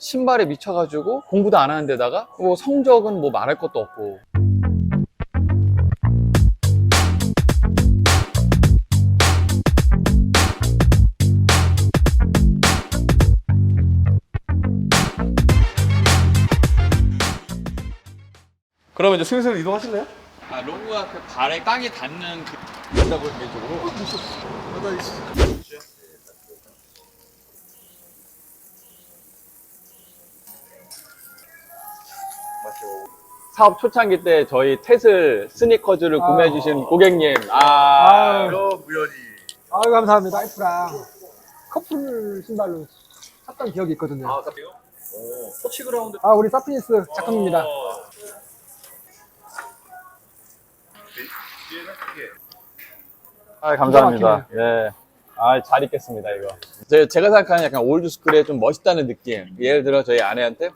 신발에 미쳐가지고 공부도 안 하는 데다가 뭐 성적은 뭐 말할 것도 없고. 그러면 이제 슬슬 이동하실래요? 아, 로고가 그 발에 땅에 닿는 그 된다고 개인적으로. 사업 초창기 때 저희 테슬 스니커즈를 구매해 주신 고객님. 이런 우연히. 아유, 감사합니다. 와이프랑 커플 신발로 샀던 기억이 있거든요. 그래요? 터치 그라운드. 우리 사피니스 작품입니다. 감사합니다. 네. 잘 입겠습니다, 이거. 제가 생각하는 약간 올드스쿨의 좀 멋있다는 느낌. 예를 들어 저희 아내한테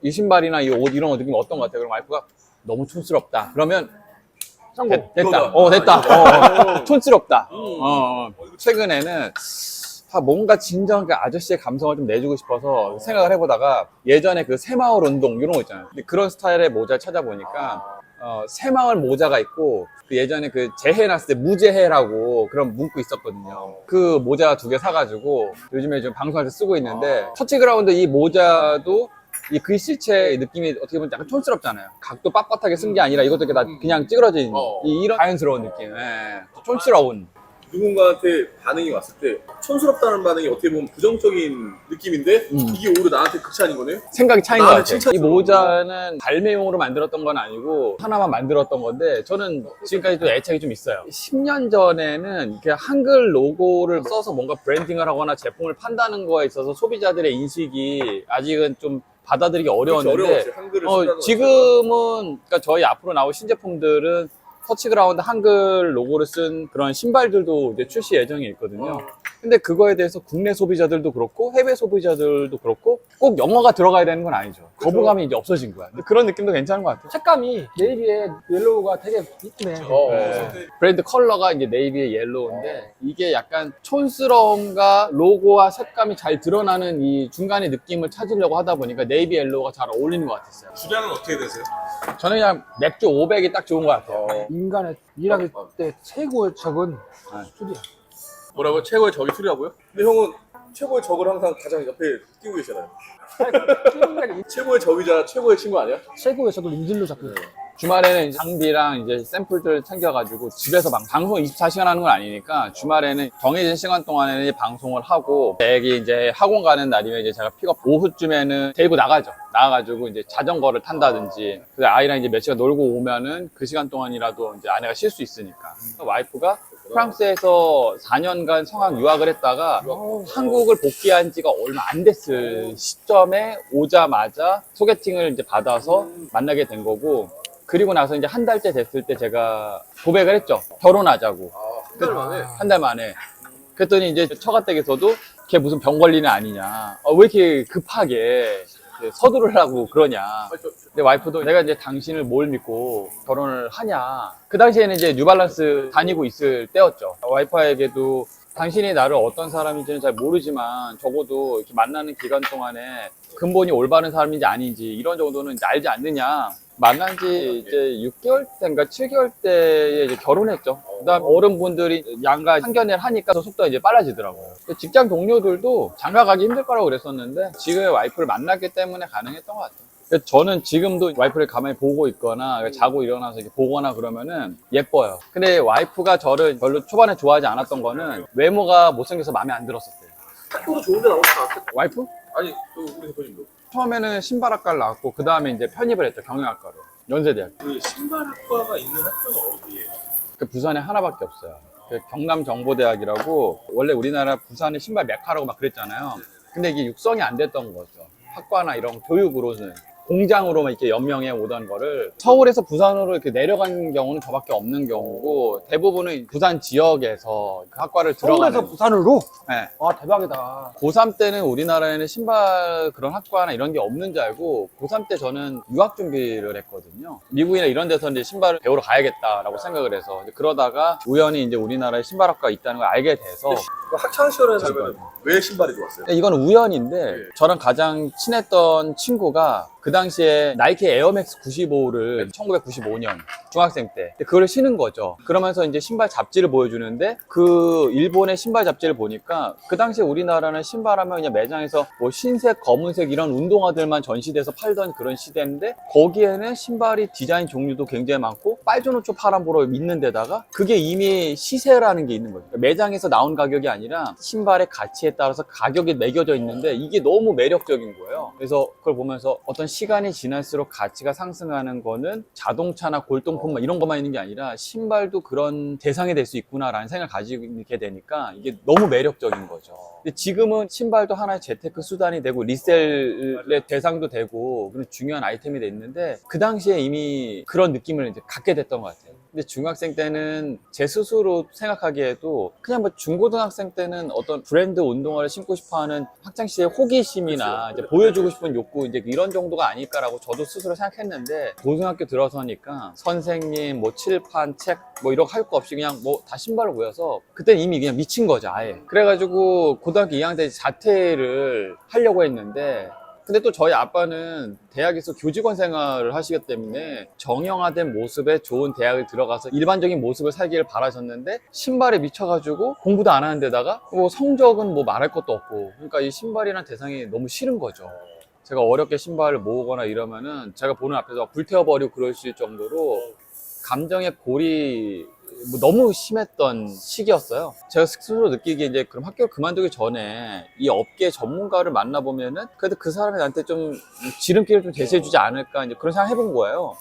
이 신발이나 이 옷 이런 거 느낌 어떤 것 같아요? 그럼 와이프가 너무 촌스럽다. 그러면 성공. 됐다. 됐다. 촌스럽다. 최근에는 뭔가 진정 그 아저씨의 감성을 좀 내주고 싶어서 생각을 해보다가 예전에 그 새마을 운동 이런 거 있잖아요. 근데 그런 스타일의 모자를 찾아보니까 새마을 모자가 있고 그 예전에 그 재해 났을 때 무재해라고 그런 문구 있었거든요. 그 모자 2개 사가지고 요즘에 좀 방송할 때 쓰고 있는데 터치그라운드 이 모자도 이 글씨체 느낌이 어떻게 보면 약간 촌스럽잖아요. 각도 빳빳하게 쓴 게 아니라 이것도 이렇게 다 그냥 찌그러진 이런 자연스러운 느낌. 촌스러운. 누군가한테 반응이 왔을 때 촌스럽다는 반응이 어떻게 보면 부정적인 느낌인데 이게 오히려 나한테 극찬인 거네요? 생각이 차이인 것 나는 같아요. 칭찬- 이 모자는 발매용으로 만들었던 건 아니고 하나만 만들었던 건데 저는 지금까지도 애착이 좀 있어요. 10년 전에는 이렇게 한글 로고를 써서 뭔가 브랜딩을 하거나 제품을 판다는 거에 있어서 소비자들의 인식이 아직은 좀 받아들이기 어려웠는데 어려웠지, 한글을 쓴다는 지금은 그러니까 저희 앞으로 나올 신제품들은 터치그라운드 한글 로고를 쓴 그런 신발들도 이제 출시 예정이 있거든요. 근데 그거에 대해서 국내 소비자들도 그렇고 해외 소비자들도 그렇고 꼭 영어가 들어가야 되는 건 아니죠. 거부감이 이제 없어진 거야. 근데 그런 느낌도 괜찮은 것 같아요. 색감이 네이비에 옐로우가 되게 이쁘네. 브랜드 컬러가 이제 네이비의 옐로우인데 이게 약간 촌스러움과 로고와 색감이 잘 드러나는 이 중간의 느낌을 찾으려고 하다 보니까 네이비 옐로우가 잘 어울리는 것 같았어요. 주량은 어떻게 되세요? 저는 그냥 맥주 500이 딱 좋은 것 같아요. 인간의 일하기 때 최고의 적은 술이야. 뭐라고요? 최고의 적이 술이라고요? 근데 형은 최고의 적을 항상 가장 옆에 끼고 계시잖아요. 최고의 적이자 최고의 친구 아니야? 최고의 적을 인질로 잡고. 주말에는 장비랑 이제 샘플들 챙겨가지고 집에서 방송 24시간 하는 건 아니니까 주말에는 정해진 시간 동안에는 이제 방송을 하고 애기 이제 학원 가는 날이면 이제 제가 픽업 오후쯤에는 데리고 나가죠. 나가가지고 이제 자전거를 탄다든지 그래서 아이랑 이제 몇 시간 놀고 오면은 그 시간 동안이라도 이제 아내가 쉴 수 있으니까 와이프가 프랑스에서 4년간 성악 유학을 했다가 한국을 복귀한 지가 얼마 안 됐을 시점에 오자마자 소개팅을 이제 받아서 만나게 된 거고 그리고 나서 이제 한 달째 됐을 때 제가 고백을 했죠. 결혼하자고. 한 달 만에? 한 달 만에. 그랬더니 이제 처가댁에서도 걔 무슨 병 걸린 애 아니냐. 왜 이렇게 급하게 서두르려고 그러냐. 근데 와이프도 내가 이제 당신을 뭘 믿고 결혼을 하냐. 그 당시에는 이제 뉴발란스 다니고 있을 때였죠. 와이프에게도 당신이 나를 어떤 사람인지는 잘 모르지만 적어도 이렇게 만나는 기간 동안에 근본이 올바른 사람인지 아닌지 이런 정도는 이제 알지 않느냐. 만난 지 이제 6개월 때인가 7개월 때에 이제 결혼했죠. 그 다음 어른분들이 양가 상견례를 하니까 속도가 이제 빨라지더라고요. 직장 동료들도 장가 가기 힘들 거라고 그랬었는데 지금의 와이프를 만났기 때문에 가능했던 것 같아요. 그래서 저는 지금도 와이프를 가만히 보고 있거나 자고 일어나서 이렇게 보거나 그러면은 예뻐요. 근데 와이프가 저를 별로 초반에 좋아하지 않았던 거는 외모가 못생겨서 마음에 안 들었었어요. 학교도 좋은데 나오지 않았어? 와이프? 아니, 우리 대표님도. 처음에는 신발학과를 나왔고 그 다음에 이제 편입을 했죠. 경영학과로. 연세대학. 그 신발학과가 있는 학교는 어디예요? 그 부산에 하나밖에 없어요. 그 경남정보대학이라고 원래 우리나라 부산의 신발 메카라고 막 그랬잖아요. 근데 이게 육성이 안 됐던 거죠. 학과나 이런 교육으로는. 공장으로만 이렇게 연명해 오던 거를 서울에서 부산으로 이렇게 내려간 경우는 저밖에 없는 경우고 대부분은 부산 지역에서 그 학과를 들어가는. 서울에서 부산으로? 네. 와, 대박이다. 고3 때는 우리나라에는 신발 그런 학과나 이런 게 없는 줄 알고 고3 때 저는 유학 준비를 했거든요. 미국이나 이런 데서 이제 신발을 배우러 가야겠다라고 생각을 해서 이제 그러다가 우연히 이제 우리나라에 신발학과가 있다는 걸 알게 돼서 그 학창 시절에 살면 왜 신발이 좋았어요? 이거는 우연인데 네. 저랑 가장 친했던 친구가 그 당시에 나이키 에어맥스 95를 1995년 중학생 때 그걸 신은 거죠. 그러면서 이제 신발 잡지를 보여주는데 그 일본의 신발 잡지를 보니까 그 당시에 우리나라는 신발하면 그냥 매장에서 뭐 흰색, 검은색 이런 운동화들만 전시돼서 팔던 그런 시대인데 거기에는 신발이 디자인 종류도 굉장히 많고 빨주노초 파란보로 있는 데다가 그게 이미 시세라는 게 있는 거죠. 매장에서 나온 가격이 아니라 신발의 가치에 따라서 가격이 매겨져 있는데 이게 너무 매력적인 거예요. 그래서 그걸 보면서 어떤 시간이 지날수록 가치가 상승하는 거는 자동차나 골동품 이런 것만 있는 게 아니라 신발도 그런 대상이 될 수 있구나라는 생각을 가지게 되니까 이게 너무 매력적인 거죠. 근데 지금은 신발도 하나의 재테크 수단이 되고 리셀의 대상도 되고 그런 중요한 아이템이 됐는데 그 당시에 이미 그런 느낌을 이제 갖게 됐던 것 같아요. 근데 중학생 때는 제 스스로 생각하기에도 그냥 뭐 중고등학생 때는 어떤 브랜드 운동화를 신고 싶어하는 학창시절의 호기심이나 이제 보여주고 싶은 욕구 이제 이런 정도가 아닐까라고 저도 스스로 생각했는데 고등학교 들어서니까 선생님 뭐 칠판 책 뭐 이런 거 할 거 없이 그냥 뭐 다 신발로 보여서 그때는 이미 그냥 미친 거죠 아예. 그래가지고 고등학교 2학년 때 자퇴를 하려고 했는데 근데 또 저희 아빠는 대학에서 교직원 생활을 하시기 때문에 정형화된 모습의 좋은 대학을 들어가서 일반적인 모습을 살기를 바라셨는데 신발에 미쳐가지고 공부도 안 하는 데다가 뭐 성적은 뭐 말할 것도 없고 그러니까 이 신발이란 대상이 너무 싫은 거죠. 제가 어렵게 신발을 모으거나 이러면은 제가 보는 앞에서 불태워버리고 그럴 수 있을 정도로 감정의 골이 뭐 너무 심했던 시기였어요. 제가 스스로 느끼기에 이제 그럼 학교를 그만두기 전에 이 업계 전문가를 만나보면은 그래도 그 사람이 나한테 좀 지름길을 좀 제시해주지 않을까 이제 그런 생각 해본 거예요.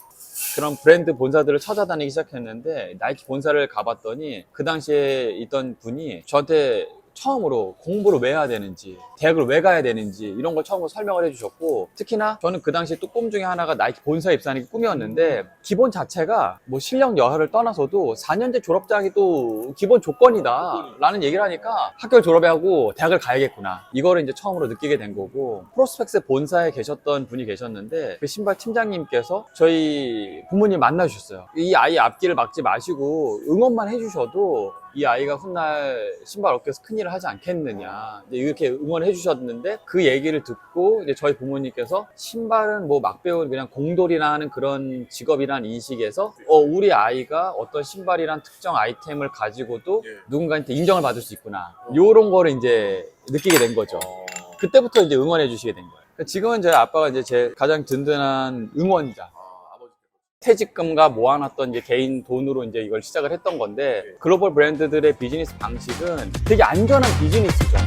그런 브랜드 본사들을 찾아다니기 시작했는데 나이키 본사를 가봤더니 그 당시에 있던 분이 저한테 처음으로 공부를 왜 해야 되는지 대학을 왜 가야 되는지 이런 걸 처음으로 설명을 해주셨고 특히나 저는 그 당시 또 꿈 중에 하나가 나이키 본사에 입사하는 게 꿈이었는데 기본 자체가 뭐 실력 여하를 떠나서도 4년제 졸업장이 또 기본 조건이다 라는 얘기를 하니까 학교를 졸업하고 대학을 가야겠구나 이거를 이제 처음으로 느끼게 된 거고 프로스펙스 본사에 계셨던 분이 계셨는데 그 신발 팀장님께서 저희 부모님 만나주셨어요. 이 아이 앞길을 막지 마시고 응원만 해주셔도 이 아이가 훗날 신발 업계에서 큰일을 하지 않겠느냐 이렇게 응원해 주셨는데 그 얘기를 듣고 이제 저희 부모님께서 신발은 뭐 막 배운 그냥 공돌이나 하는 그런 직업이란 인식에서 우리 아이가 어떤 신발이란 특정 아이템을 가지고도 누군가한테 인정을 받을 수 있구나 요런 거를 이제 느끼게 된 거죠. 그때부터 이제 응원해 주시게 된 거예요. 지금은 저희 아빠가 이제 제 가장 든든한 응원자. 퇴직금과 모아놨던 이제 개인 돈으로 이제 이걸 시작을 했던 건데 글로벌 브랜드들의 비즈니스 방식은 되게 안전한 비즈니스죠.